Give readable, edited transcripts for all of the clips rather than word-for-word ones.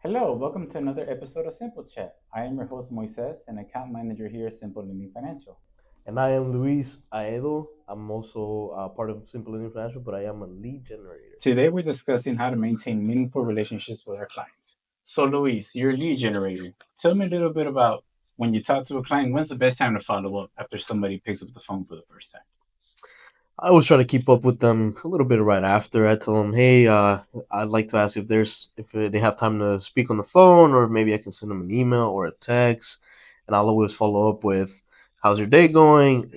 Hello, welcome to another episode of Simple Chat. I am your host Moises, an account manager here at Simple Lending Financial. And I am Luis Aedo. I'm also part of Simple Living Financial, but I am a lead generator. Today we're discussing how to maintain meaningful relationships with our clients. So, Luis, you're a lead generator. Tell me a little bit about when you talk to a client, when's the best time to follow up after somebody picks up the phone for the first time? I always try to keep up with them a little bit right after. I tell them, hey, I'd like to ask if they have time to speak on the phone, or maybe I can send them an email or a text, and I'll always follow up with, how's your day going?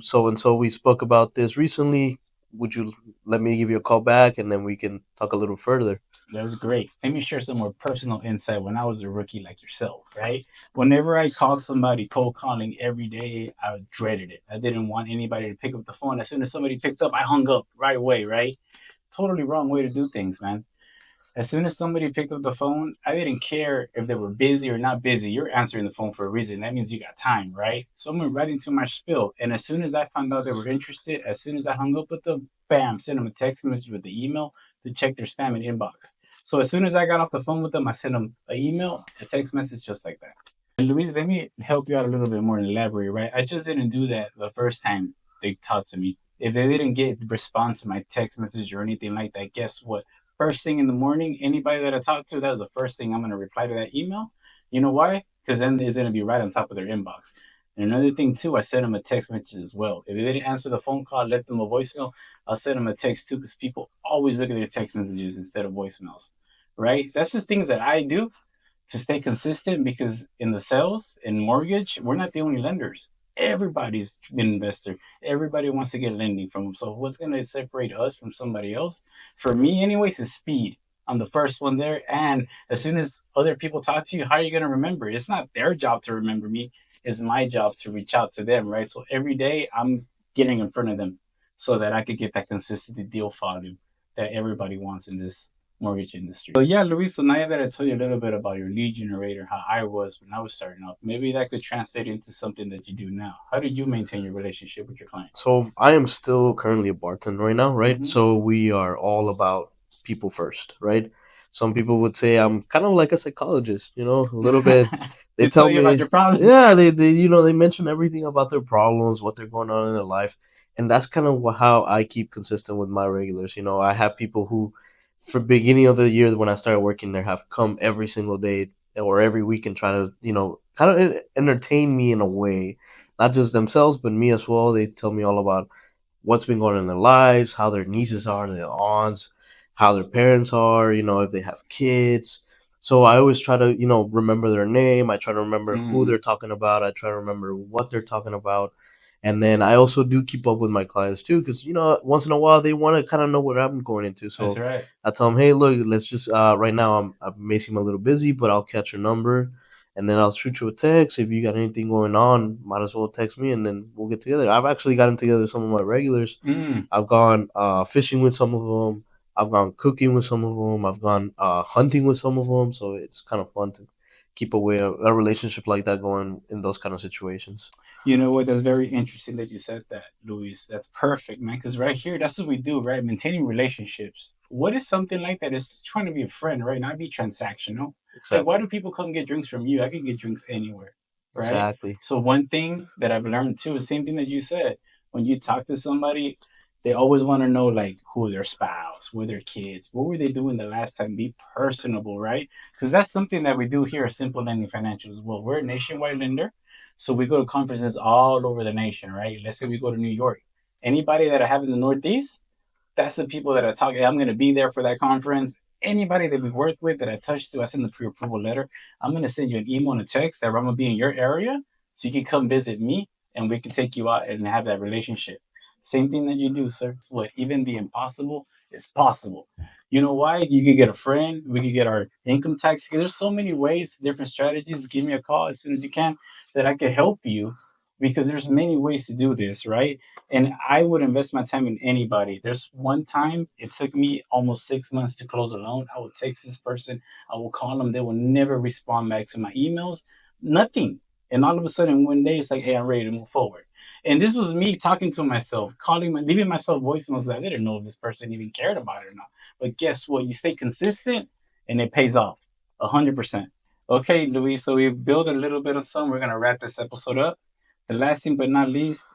So and so we spoke about this recently. Would you let me give you a call back, and then we can talk a little further? That's great. Let me share some more personal insight when I was a rookie like yourself, right? Whenever I called somebody cold calling every day, I dreaded it. I didn't want anybody to pick up the phone. As soon as somebody picked up, I hung up right away, right? Totally wrong way to do things, man. As soon as somebody picked up the phone, I didn't care if they were busy or not busy. You're answering the phone for a reason. That means you got time, right? So I'm right into my spiel. And as soon as I found out they were interested, as soon as I hung up with them, bam, send them a text message with the email to check their spam and inbox. So as soon as I got off the phone with them, I sent them an email, a text message just like that. And Luis, let me help you out a little bit more and elaborate, right? I just didn't do that the first time they talked to me. If they didn't get response to my text message or anything like that, guess what? First thing in the morning, anybody that I talk to, that's the first thing I'm going to reply to that email. You know why? Because then it's going to be right on top of their inbox. And another thing too, I send them a text message as well. If they didn't answer the phone call, I left them a voicemail. I'll send them a text too, because people always look at their text messages instead of voicemails, right? That's just things that I do to stay consistent because in the sales and mortgage, we're not the only lenders. Everybody's an investor. Everybody wants to get lending from them. So what's going to separate us from somebody else? For me, anyways, is speed. I'm the first one there. And as soon as other people talk to you, how are you going to remember? It's not their job to remember me. It's my job to reach out to them, right? So every day I'm getting in front of them so that I could get that consistent deal volume that everybody wants in this mortgage industry. So yeah, Luis, so now that I told you a little bit about your lead generator, how I was when I was starting out, maybe that could translate into something that you do now. How do you maintain your relationship with your clients? So I am still currently a bartender right now, right? Mm-hmm. So we are all about people first, right? Some people would say I'm kind of like a psychologist, a little bit. They They tell tell you about me, your problems. yeah, they mention everything about their problems, what they're going on in their life, and that's kind of how I keep consistent with my regulars. I have people who, for beginning of the year when I started working there, have come every single day or every week and try to, kind of entertain me in a way, not just themselves but me as well. They tell me all about what's been going on in their lives, how their nieces are, their aunts, how their parents are, if they have kids. So I always try to, remember their name. I try to remember who Mm, they're talking about. I try to remember what they're talking about. And then I also do keep up with my clients too, because once in a while they want to kind of know what I'm going into. that's So right. I tell them, hey, look, let's just right now I may seem a little busy, but I'll catch your number, and then I'll shoot you a text. If you got anything going on, might as well text me, and then we'll get together. I've actually gotten together with some of my regulars. Mm. I've gone fishing with some of them. I've gone cooking with some of them. I've gone hunting with some of them. So it's kind of fun to keep a relationship like that going in those kind of situations. You know what? That's very interesting that you said that, Luis. That's perfect, man. Because right here, that's what we do, right? Maintaining relationships. What is something like that? It's just trying to be a friend, right? Not be transactional. Like, why Exactly. do people come get drinks from you? I can get drinks anywhere, right? Exactly. So one thing that I've learned too is the same thing that you said. When you talk to somebody, they always want to know like who their spouse, who their kids, what were they doing the last time? Be personable, right? Because that's something that we do here at Simple Lending Financial as well. We're a nationwide lender, so we go to conferences all over the nation, right? Let's say we go to New York. Anybody that I have in the Northeast, that's the people that I talk. I'm going to be there for that conference. Anybody that we work with that I touch to, I send the pre-approval letter. I'm going to send you an email and a text that I'm going to be in your area, so you can come visit me and we can take you out and have that relationship. Same thing that you do, sir. What even the impossible is possible. You know why? You could get a friend. We could get our income tax. There's so many ways, different strategies. Give me a call as soon as you can that I could help you because there's many ways to do this, right? And I would invest my time in anybody. There's one time it took me almost 6 months to close a loan. I would text this person, I will call them, they will never respond back to my emails, nothing. And all of a sudden one day it's like, hey, I'm ready to move forward. And this was me talking to myself, leaving myself voicemails that I didn't know if this person even cared about it or not. But guess what? You stay consistent and it pays off 100%. Okay, Luis. So we built a little bit of some. We're gonna wrap this episode up. The last thing but not least,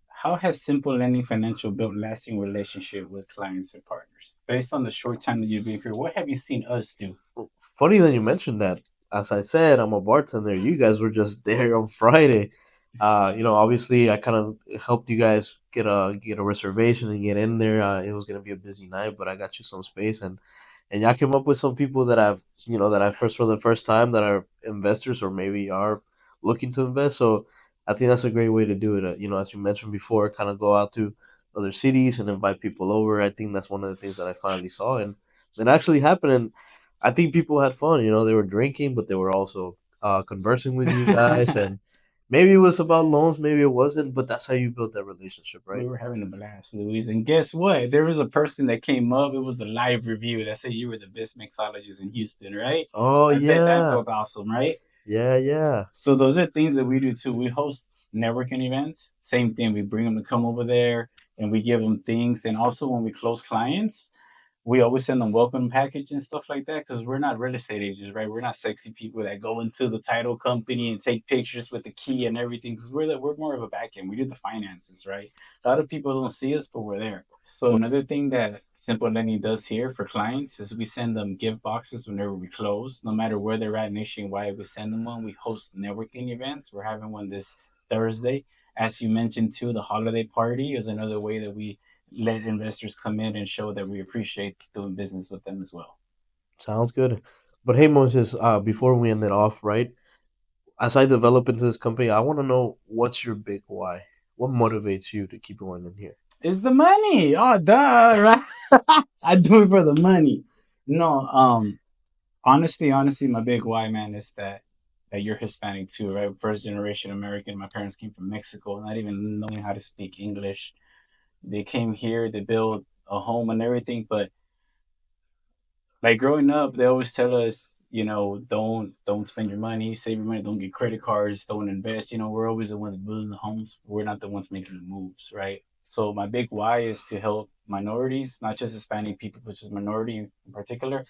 how has Simple Lending Financial built lasting relationship with clients and partners? Based on the short time that you've been here, what have you seen us do? Funny that you mentioned that. As I said, I'm a bartender. You guys were just there on Friday. Obviously, I kind of helped you guys get a reservation and get in there. It was gonna be a busy night, but I got you some space, and y'all came up with some people that I first for the first time that are investors or maybe are looking to invest. So I think that's a great way to do it. As you mentioned before, kind of go out to other cities and invite people over. I think that's one of the things that I finally saw, and it actually happened. And I think people had fun. They were drinking, but they were also conversing with you guys, and maybe it was about loans, maybe it wasn't, but that's how you build that relationship, We right? were having a blast, Luis. And guess what? There was a person that came up. It was a live review that said you were the best mixologist in Houston, right? Oh I bet that yeah, felt awesome, right? yeah, yeah. So those are things that we do too. We host networking events. Same thing. We bring them to come over there and we give them things. And also when we close clients, we always send them welcome package and stuff like that because we're not real estate agents, right? We're not sexy people that go into the title company and take pictures with the key and everything because we're more of a back end. We do the finances, right? A lot of people don't see us, but we're there. So another thing that Simple Lending does here for clients is we send them gift boxes whenever we close, no matter where they're at nationwide. We send them one. We host networking events. We're having one this Thursday. As you mentioned too, the holiday party is another way that we let investors come in and show that we appreciate doing business with them as well. Sounds good. But hey, Moses, before we end it off, right? As I develop into this company, I want to know what's your big why. What motivates you to keep going in here? It's the money. Oh, duh, right? I do it for the money. No, honestly, my big why, man, is that you're Hispanic too, right? First generation American. My parents came from Mexico, not even knowing how to speak English. They came here, they built a home and everything, but like growing up, they always tell us, don't spend your money, save your money, don't get credit cards, don't invest. We're always the ones building the homes. We're not the ones making the moves, right? So my big why is to help minorities, not just Hispanic people, but just minority in particular,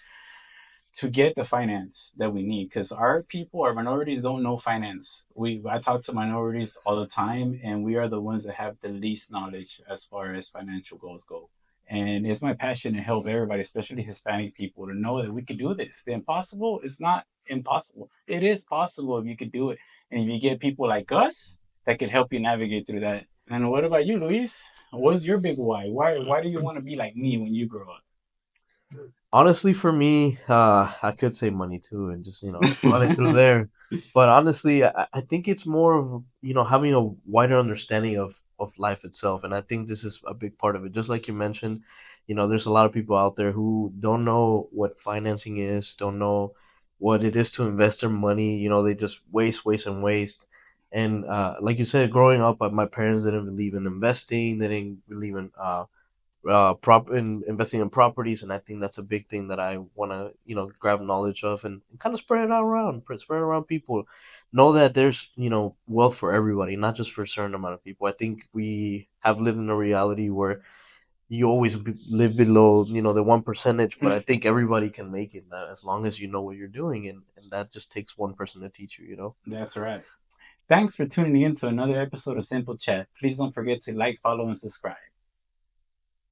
to get the finance that we need because our people, our minorities don't know finance. I talk to minorities all the time and we are the ones that have the least knowledge as far as financial goals go. And it's my passion to help everybody, especially Hispanic people, to know that we can do this. The impossible is not impossible. It is possible if you could do it. And if you get people like us that can help you navigate through that. And what about you, Luis? What's your big why? Why do you want to be like me when you grow Honestly, for me, I could say money too, and just run it through up? there. But honestly, I think it's more of having a wider understanding of life itself, and I think this is a big part of it. Just like you mentioned, there's a lot of people out there who don't know what financing is, don't know what it is to invest their money. They just waste, and waste. And like you said, growing up, my parents didn't believe in investing. They didn't believe in prop in investing in properties, and I think that's a big thing that I want to grab knowledge of and kind of spread it around people. Know that there's wealth for everybody, not just for a certain amount of people. I think we have lived in a reality where you always live below the one percentage, but I think everybody can make it as long as you know what you're doing, and that just takes one person to teach you. That's right. Thanks for tuning in to another episode of Simple Chat. Please don't forget to like, follow, and subscribe.